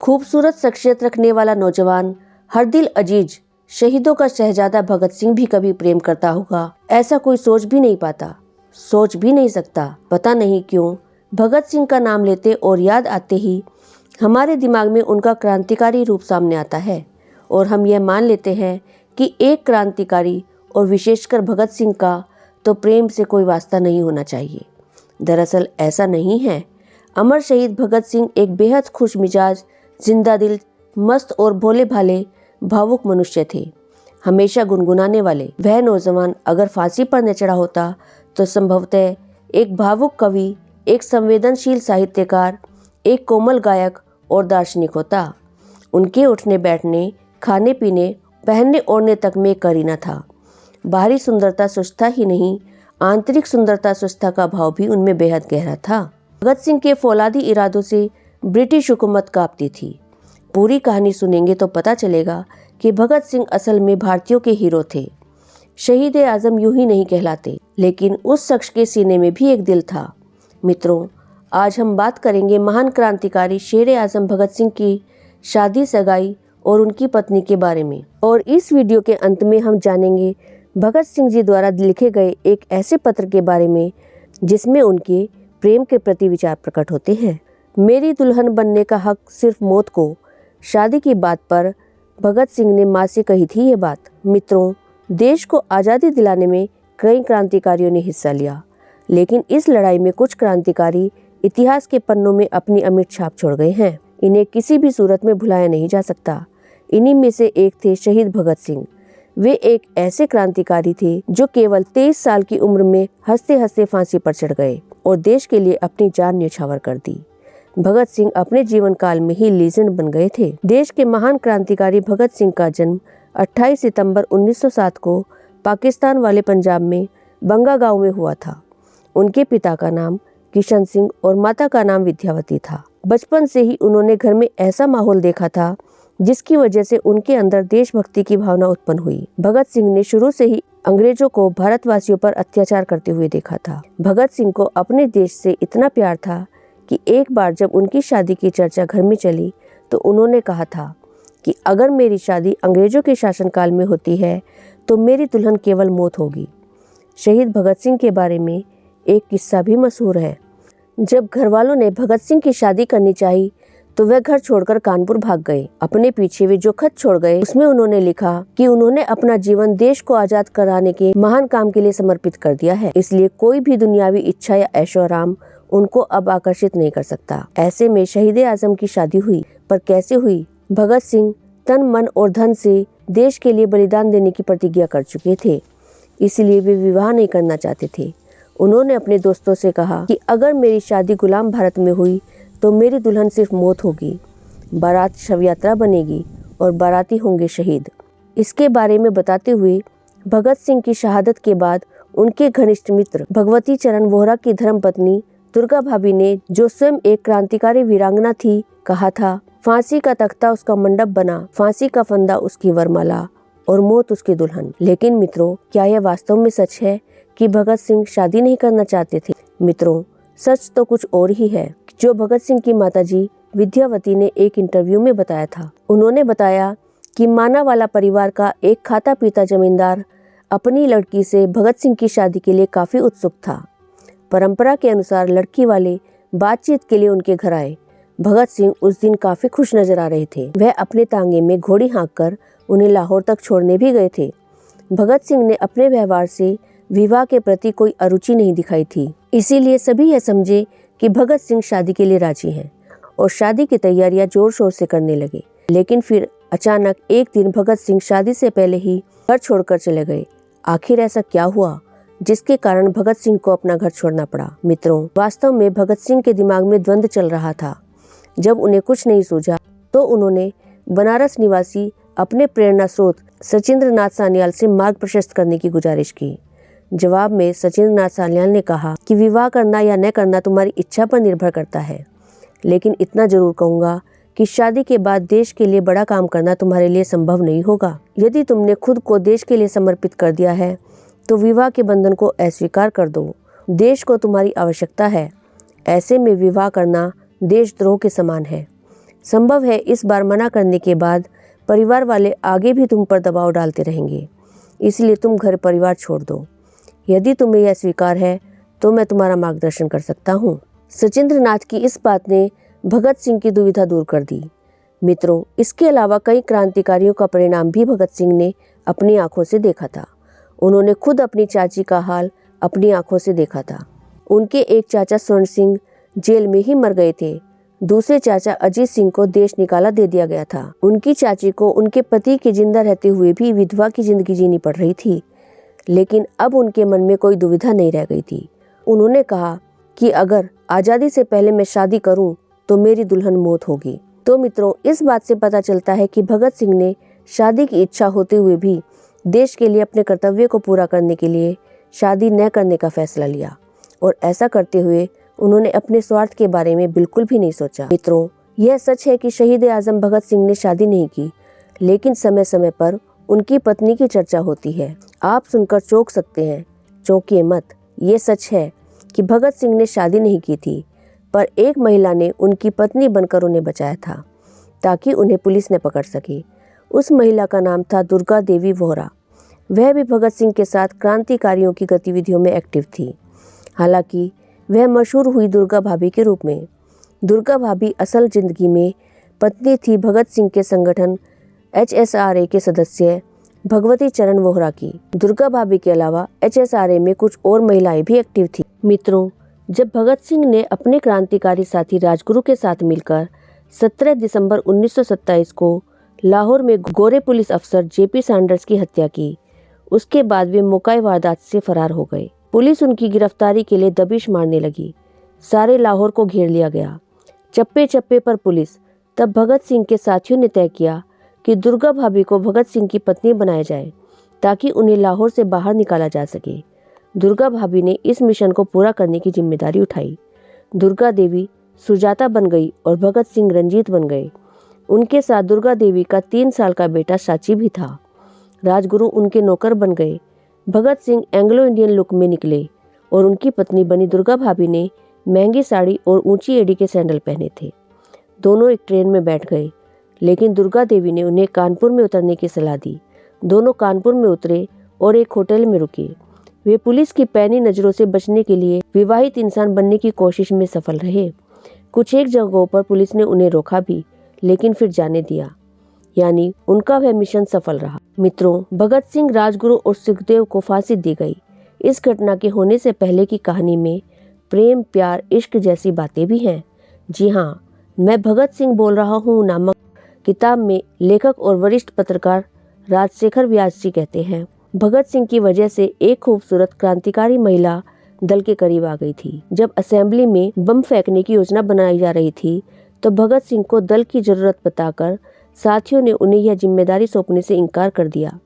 खूबसूरत शख्सियत रखने वाला नौजवान, हर दिल अजीज, शहीदों का शहजादा भगत सिंह भी कभी प्रेम करता होगा, ऐसा कोई सोच भी नहीं पाता, सोच भी नहीं सकता। पता नहीं क्यों भगत सिंह का नाम लेते और याद आते ही हमारे दिमाग में उनका क्रांतिकारी रूप सामने आता है और हम यह मान लेते हैं कि एक क्रांतिकारी और विशेषकर भगत सिंह का तो प्रेम से कोई वास्ता नहीं होना चाहिए। दरअसल ऐसा नहीं है। अमर शहीद भगत सिंह एक बेहद खुश मिजाज, जिंदा दिल, मस्त और भोले भाले भावुक मनुष्य थे, हमेशा गुनगुनाने वाले। वह नौजवान अगर फांसी पर न चढ़ा होता तो संभवतः एक भावुक कवि, एक संवेदनशील साहित्यकार, एक कोमल गायक और दार्शनिक होता। उनके उठने बैठने, खाने पीने, पहनने ओढ़ने तक में करीना था। बाहरी सुंदरता स्वच्छता ही नहीं, आंतरिक सुंदरता स्वच्छता का भाव भी उनमें बेहद गहरा था। भगत सिंह के फौलादी इरादों से ब्रिटिश हुकूमत कांपती थी। पूरी कहानी सुनेंगे तो पता चलेगा कि भगत सिंह असल में भारतीयों के हीरो थे। शहीद ए आजम यूं ही नहीं कहलाते, लेकिन उस शख्स के सीने में भी एक दिल था। मित्रों, आज हम बात करेंगे महान क्रांतिकारी शेर ए आजम भगत सिंह की शादी, सगाई और उनकी पत्नी के बारे में। और इस वीडियो के अंत में हम जानेंगे भगत सिंह जी द्वारा लिखे गए एक ऐसे पत्र के बारे में जिसमें उनके प्रेम के प्रति विचार प्रकट होते हैं। मेरी दुल्हन बनने का हक सिर्फ मौत को, शादी की बात पर भगत सिंह ने मां से कही थी ये बात। मित्रों, देश को आज़ादी दिलाने में कई क्रांतिकारियों ने हिस्सा लिया, लेकिन इस लड़ाई में कुछ क्रांतिकारी इतिहास के पन्नों में अपनी अमिट छाप छोड़ गए हैं। इन्हें किसी भी सूरत में भुलाया नहीं जा सकता। इन्हीं में से एक थे शहीद भगत सिंह। वे एक ऐसे क्रांतिकारी थे जो केवल 23 साल की उम्र में हंसते हंसते फांसी पर चढ़ गए और देश के लिए अपनी जान न्यौछावर कर दी। भगत सिंह अपने जीवन काल में ही लीजेंड बन गए थे। देश के महान क्रांतिकारी भगत सिंह का जन्म 28 सितंबर 1907 को पाकिस्तान वाले पंजाब में बंगा गांव में हुआ था। उनके पिता का नाम किशन सिंह और माता का नाम विद्यावती था। बचपन से ही उन्होंने घर में ऐसा माहौल देखा था जिसकी वजह से उनके अंदर देशभक्ति की भावना उत्पन्न हुई। भगत सिंह ने शुरू से ही अंग्रेजों को भारतवासियों पर अत्याचार करते हुए देखा था। भगत सिंह को अपने देश से इतना प्यार था कि एक बार जब उनकी शादी की चर्चा घर में चली तो उन्होंने कहा था कि अगर मेरी शादी अंग्रेजों के शासनकाल में होती है तो मेरी दुल्हन केवल मौत होगी। शहीद भगत सिंह के बारे में एक किस्सा भी मशहूर है। जब घर वालों ने भगत सिंह की शादी करनी चाहिए तो वह घर छोड़कर कानपुर भाग गए। अपने पीछे वे जो खत छोड़ गए उसमें उन्होंने लिखा कि उन्होंने अपना जीवन देश को आजाद कराने के महान काम के लिए समर्पित कर दिया है, इसलिए कोई भी दुनियावी इच्छा या ऐशो आराम उनको अब आकर्षित नहीं कर सकता। ऐसे में शहीद आजम की शादी हुई, पर कैसे हुई? भगत सिंह तन मन और धन से देश के लिए बलिदान देने की प्रतिज्ञा कर चुके थे, इसलिए वे विवाह नहीं करना चाहते थे। उन्होंने अपने दोस्तों से कहा कि अगर मेरी शादी गुलाम भारत में हुई तो मेरी दुल्हन सिर्फ मौत होगी, बारात शव यात्रा बनेगी और बाराती होंगे शहीद। इसके बारे में बताते हुए भगत सिंह की शहादत के बाद उनके घनिष्ठ मित्र भगवती चरण वोहरा की धर्मपत्नी दुर्गा भाभी ने, जो स्वयं एक क्रांतिकारी वीरांगना थी, कहा था फांसी का तख्ता उसका मंडप बना, फांसी का फंदा उसकी वरमाला और मौत उसकी दुल्हन। लेकिन मित्रों, क्या यह वास्तव में सच है कि भगत सिंह शादी नहीं करना चाहते थे? मित्रों, सच तो कुछ और ही है, जो भगत सिंह की माताजी विद्यावती ने एक इंटरव्यू में बताया था। उन्होंने बताया कि मानावाला परिवार का एक खाता पीता जमींदार अपनी लड़की से भगत सिंह की शादी के लिए काफी उत्सुक था। परंपरा के अनुसार लड़की वाले बातचीत के लिए उनके घर आए। भगत सिंह उस दिन काफी खुश नजर आ रहे थे। वह अपने तांगे में घोड़ी हाँककर उन्हें लाहौर तक छोड़ने भी गए थे। भगत सिंह ने अपने व्यवहार से विवाह के प्रति कोई अरुचि नहीं दिखाई थी, इसीलिए सभी यह समझे कि भगत सिंह शादी के लिए राजी हैं और शादी की तैयारियां जोर शोर से करने लगे। लेकिन फिर अचानक एक दिन भगत सिंह शादी से पहले ही घर छोड़कर चले गए। आखिर ऐसा क्या हुआ जिसके कारण भगत सिंह को अपना घर छोड़ना पड़ा? मित्रों, वास्तव में भगत सिंह के दिमाग में द्वंद्व चल रहा था। जब उन्हें कुछ नहीं सूझा तो उन्होंने बनारस निवासी अपने प्रेरणा स्रोत सचिंद्र नाथ सान्याल से मार्ग प्रशस्त करने की गुजारिश की। जवाब में सचिंद्र नाथ सान्याल ने कहा कि विवाह करना या न करना तुम्हारी इच्छा पर निर्भर करता है, लेकिन इतना जरूर कहूँगा कि शादी के बाद देश के लिए बड़ा काम करना तुम्हारे लिए संभव नहीं होगा। यदि तुमने खुद को देश के लिए समर्पित कर दिया है तो विवाह के बंधन को अस्वीकार कर दो। देश को तुम्हारी आवश्यकता है, ऐसे में विवाह करना देशद्रोह के समान है। संभव है इस बार मना करने के बाद परिवार वाले आगे भी तुम पर दबाव डालते रहेंगे, इसलिए तुम घर परिवार छोड़ दो। यदि तुम्हें यह स्वीकार है तो मैं तुम्हारा मार्गदर्शन कर सकता हूँ। सचिंद्रनाथ की इस बात ने भगत सिंह की दुविधा दूर कर दी। मित्रों, इसके अलावा कई क्रांतिकारियों का परिणाम भी भगत सिंह ने अपनी आंखों से देखा था। उन्होंने खुद अपनी चाची का हाल अपनी आंखों से देखा था। उनके एक चाचा स्वर्ण सिंह जेल में ही मर गए थे। दूसरे चाचा अजीत सिंह को देश निकाला दे दिया गया था। उनकी चाची को उनके पति के जिंदा रहते हुए भी विधवा की जिंदगी जीनी पड़ रही थी, लेकिन अब उनके मन में कोई दुविधा नहीं रह गई थी। उन्होंने कहा कि अगर आज़ादी से पहले मैं शादी करूं तो मेरी दुल्हन मौत होगी। तो मित्रों, इस बात से पता चलता है कि भगत सिंह ने शादी की इच्छा होते हुए भी देश के लिए अपने कर्तव्य को पूरा करने के लिए शादी न करने का फैसला लिया, और ऐसा करते हुए उन्होंने अपने स्वार्थ के बारे में बिल्कुल भी नहीं सोचा। मित्रों, यह सच है कि शहीद आजम भगत सिंह ने शादी नहीं की, लेकिन समय समय पर उनकी पत्नी की चर्चा होती है। आप सुनकर चौंक सकते हैं, चौंकिए मत। ये सच है कि भगत सिंह ने शादी नहीं की थी, पर एक महिला ने उनकी पत्नी बनकर उन्हें बचाया था ताकि उन्हें पुलिस न पकड़ सके। उस महिला का नाम था दुर्गा देवी वोहरा। वह भी भगत सिंह के साथ क्रांतिकारियों की गतिविधियों में एक्टिव थी। हालांकि वह मशहूर हुई दुर्गा भाभी के रूप में। दुर्गा भाभी असल जिंदगी में पत्नी थी भगत सिंह के संगठन HSRA के सदस्य भगवती चरण वोहरा की। दुर्गा भाभी के अलावा HSRA में कुछ और महिलाएं भी एक्टिव थी। मित्रों, जब भगत सिंह ने अपने क्रांतिकारी साथी राजगुरु के साथ मिलकर 17 दिसंबर 1927 को लाहौर में गोरे पुलिस अफसर JP सैंडर्स की हत्या की, उसके बाद वे मौका वारदात से फरार हो गए। पुलिस उनकी गिरफ्तारी के लिए दबिश मारने लगी। सारे लाहौर को घेर लिया गया। चप्पे चप्पे पर पुलिस। तब भगत सिंह के साथियों ने तय किया कि दुर्गा भाभी को भगत सिंह की पत्नी बनाया जाए ताकि उन्हें लाहौर से बाहर निकाला जा सके। दुर्गा भाभी ने इस मिशन को पूरा करने की जिम्मेदारी उठाई। दुर्गा देवी सुजाता बन गई और भगत सिंह रंजीत बन गए। उनके साथ दुर्गा देवी का 3 साल का बेटा साची भी था। राजगुरु उनके नौकर बन गए। Bhagat Singh Anglo Indian look में निकले और उनकी पत्नी बनी दुर्गा भाभी ने महंगी साड़ी और ऊंची एड़ी के सैंडल पहने थे। दोनों एक ट्रेन में बैठ गए, लेकिन दुर्गा देवी ने उन्हें कानपुर में उतरने की सलाह दी। दोनों कानपुर में उतरे और एक होटल में रुके। वे पुलिस की पैनी नज़रों से बचने के लिए विवाहित इंसान बनने की कोशिश में सफल रहे। कुछ एक जगहों पर पुलिस ने उन्हें रोका भी, लेकिन फिर जाने दिया, यानी उनका वह मिशन सफल रहा। मित्रों, भगत सिंह, राजगुरु और सुखदेव को फांसी दी गई। इस घटना के होने से पहले की कहानी में प्रेम, प्यार, इश्क जैसी बातें भी हैं। जी हाँ, मैं भगत सिंह बोल रहा हूँ नामक किताब में लेखक और वरिष्ठ पत्रकार राजशेखर व्यास जी कहते हैं, भगत सिंह की वजह से एक खूबसूरत क्रांतिकारी महिला दल के करीब आ गई थी। जब असेंबली में बम फेंकने की योजना बनाई जा रही थी तो भगत सिंह को दल की जरूरत बताकर साथियों ने उन्हें यह जिम्मेदारी सौंपने से इनकार कर दिया।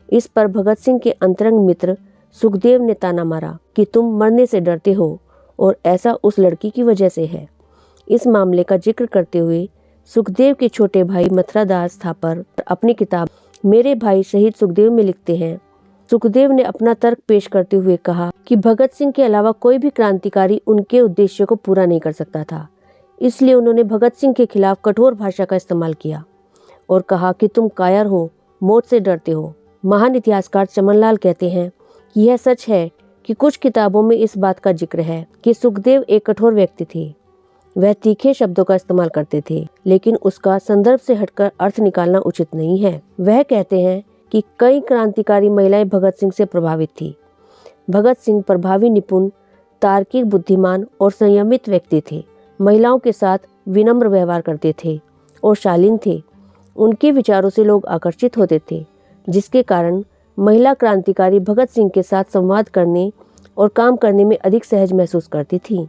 इस पर भगत सिंह के अंतरंग मित्र सुखदेव ने ताना मारा कि तुम मरने से डरते हो और ऐसा उस लड़की की वजह से है। इस मामले का जिक्र करते हुए सुखदेव के छोटे भाई मथुरादास थापर अपनी किताब मेरे भाई शहीद सुखदेव में लिखते हैं, सुखदेव ने अपना तर्क पेश करते हुए कहा कि भगत सिंह के अलावा कोई भी क्रांतिकारी उनके उद्देश्य को पूरा नहीं कर सकता था। इसलिए उन्होंने भगत सिंह के खिलाफ कठोर भाषा का इस्तेमाल किया और कहा कि तुम कायर हो, मौत से डरते हो। महान इतिहासकार चमनलाल कहते हैं कि यह सच है कि कुछ किताबों में इस बात का जिक्र है कि सुखदेव एक कठोर व्यक्ति थे। वह तीखे शब्दों का इस्तेमाल करते थे, लेकिन उसका संदर्भ से हटकर अर्थ निकालना उचित नहीं है। वह कहते हैं कि कई क्रांतिकारी महिलाएं भगत सिंह से प्रभावित थी। भगत सिंह प्रभावी, निपुण, तार्किक, बुद्धिमान और संयमित व्यक्ति थे। महिलाओं के साथ विनम्र व्यवहार करते थे और शालीन थे। उनके विचारों से लोग आकर्षित होते थे, जिसके कारण महिला क्रांतिकारी भगत सिंह के साथ संवाद करने और काम करने में अधिक सहज महसूस करती थीं।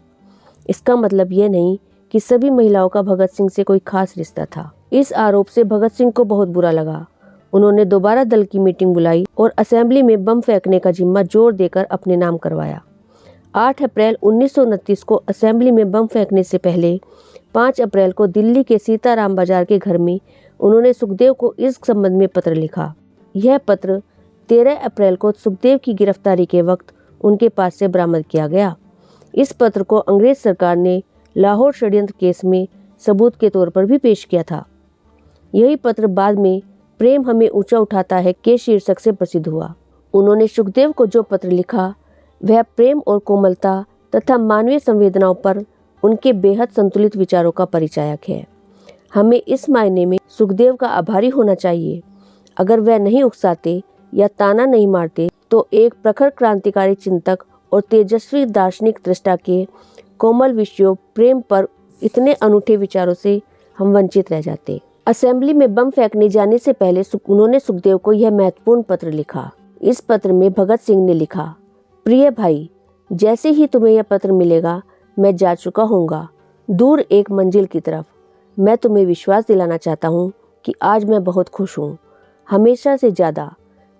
इसका मतलब यह नहीं कि सभी महिलाओं का भगत सिंह से कोई खास रिश्ता था। इस आरोप से भगत सिंह को बहुत बुरा लगा। उन्होंने दोबारा दल की मीटिंग बुलाई और असेंबली में बम फेंकने का जिम्मा जोर देकर अपने नाम करवाया। 8 अप्रैल 1929 को असेंबली में बम फेंकने से पहले 5 अप्रैल को दिल्ली के सीताराम बाजार के घर में उन्होंने सुखदेव को इस संबंध में पत्र लिखा। यह पत्र 13 अप्रैल को सुखदेव की गिरफ्तारी के वक्त उनके पास से बरामद किया गया। इस पत्र को अंग्रेज सरकार ने लाहौर षड्यंत्र केस में सबूत के तौर पर भी पेश किया था। यही पत्र बाद में प्रेम हमें ऊंचा उठाता है के शीर्षक से प्रसिद्ध हुआ। उन्होंने सुखदेव को जो पत्र लिखा वह प्रेम और कोमलता तथा मानवीय संवेदनाओं पर उनके बेहद संतुलित विचारों का परिचायक है। हमें इस मायने में सुखदेव का आभारी होना चाहिए। अगर वह नहीं उकसाते या ताना नहीं मारते तो एक प्रखर क्रांतिकारी चिंतक और तेजस्वी दार्शनिक दृष्टा के कोमल विषयों प्रेम पर इतने अनूठे विचारों से हम वंचित रह जाते। असेंबली में बम फेंकने जाने से पहले उन्होंने सुखदेव को यह महत्वपूर्ण पत्र लिखा। इस पत्र में भगत सिंह ने लिखा, प्रिय भाई, जैसे ही तुम्हें यह पत्र मिलेगा मैं जा चुका होऊंगा दूर एक मंजिल की तरफ। मैं तुम्हें विश्वास दिलाना चाहता हूँ कि आज मैं बहुत खुश हूँ, हमेशा से ज़्यादा।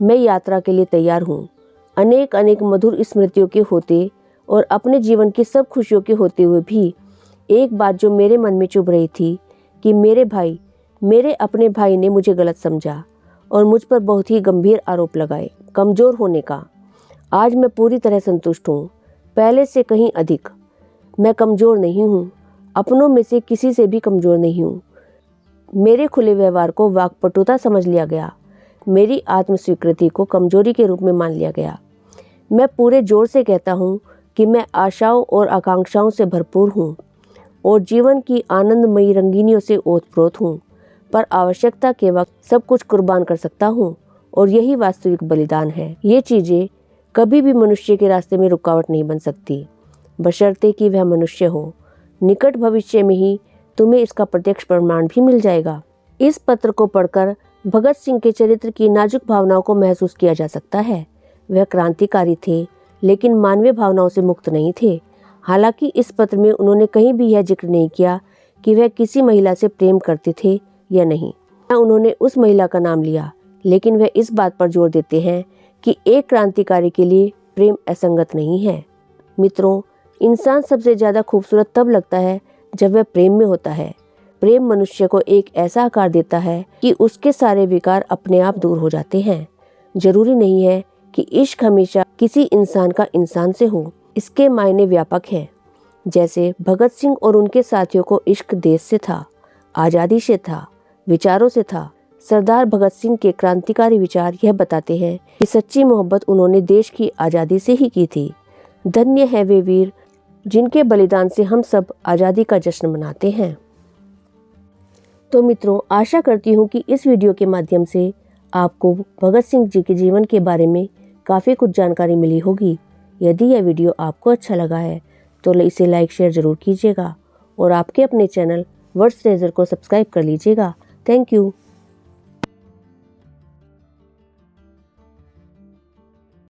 मैं यात्रा के लिए तैयार हूँ। अनेक अनेक मधुर स्मृतियों के होते और अपने जीवन की सब खुशियों के होते हुए भी एक बात जो मेरे मन में चुभ रही थी कि मेरे अपने भाई ने मुझे गलत समझा और मुझ पर बहुत ही गंभीर आरोप लगाए कमज़ोर होने का। आज मैं पूरी तरह संतुष्ट हूँ, पहले से कहीं अधिक। मैं कमज़ोर नहीं हूँ, अपनों में से किसी से भी कमज़ोर नहीं हूँ। मेरे खुले व्यवहार को वाक्पटुता समझ लिया गया, मेरी आत्मस्वीकृति को कमजोरी के रूप में मान लिया गया। मैं पूरे जोर से कहता हूँ कि मैं आशाओं और आकांक्षाओं से भरपूर हूँ और जीवन की आनंदमयी रंगीनियों से ओतप्रोत हूँ, पर आवश्यकता के वक्त सब कुछ कुर्बान कर सकता हूँ और यही वास्तविक बलिदान है। ये चीज़ें कभी भी मनुष्य के रास्ते में रुकावट नहीं बन सकती, बशर्ते कि वह मनुष्य हो। निकट भविष्य में ही तुम्हें इसका प्रत्यक्ष प्रमाण भी मिल जाएगा। इस पत्र को पढ़कर भगत सिंह के चरित्र की नाजुक भावनाओं को महसूस किया जा सकता है। वह क्रांतिकारी थे लेकिन मानवीय भावनाओं से मुक्त नहीं थे। हालांकि इस पत्र में उन्होंने कहीं भी यह जिक्र नहीं किया कि वह किसी महिला से प्रेम करते थे या नहीं। उन्होंने उस महिला का नाम लिया, लेकिन वह इस बात पर जोर देते हैं कि एक क्रांतिकारी के लिए प्रेम असंगत नहीं है। मित्रों, इंसान सबसे ज़्यादा खूबसूरत तब लगता है जब वह प्रेम में होता है। प्रेम मनुष्य को एक ऐसा आकार देता है कि उसके सारे विकार अपने आप दूर हो जाते हैं। जरूरी नहीं है कि इश्क हमेशा किसी इंसान का इंसान से हो, इसके मायने व्यापक है। जैसे भगत सिंह और उनके साथियों को इश्क देश से था, आज़ादी से था, विचारों से था। सरदार भगत सिंह के क्रांतिकारी विचार यह बताते हैं कि सच्ची मोहब्बत उन्होंने देश की आज़ादी से ही की थी। धन्य है वे वीर जिनके बलिदान से हम सब आज़ादी का जश्न मनाते हैं। तो मित्रों, आशा करती हूँ कि इस वीडियो के माध्यम से आपको भगत सिंह जी के जीवन के बारे में काफ़ी कुछ जानकारी मिली होगी। यदि यह वीडियो आपको अच्छा लगा है तो इसे लाइक शेयर ज़रूर कीजिएगा और आपके अपने चैनल वर्ड्स ट्रेजर को सब्सक्राइब कर लीजिएगा। Thank you.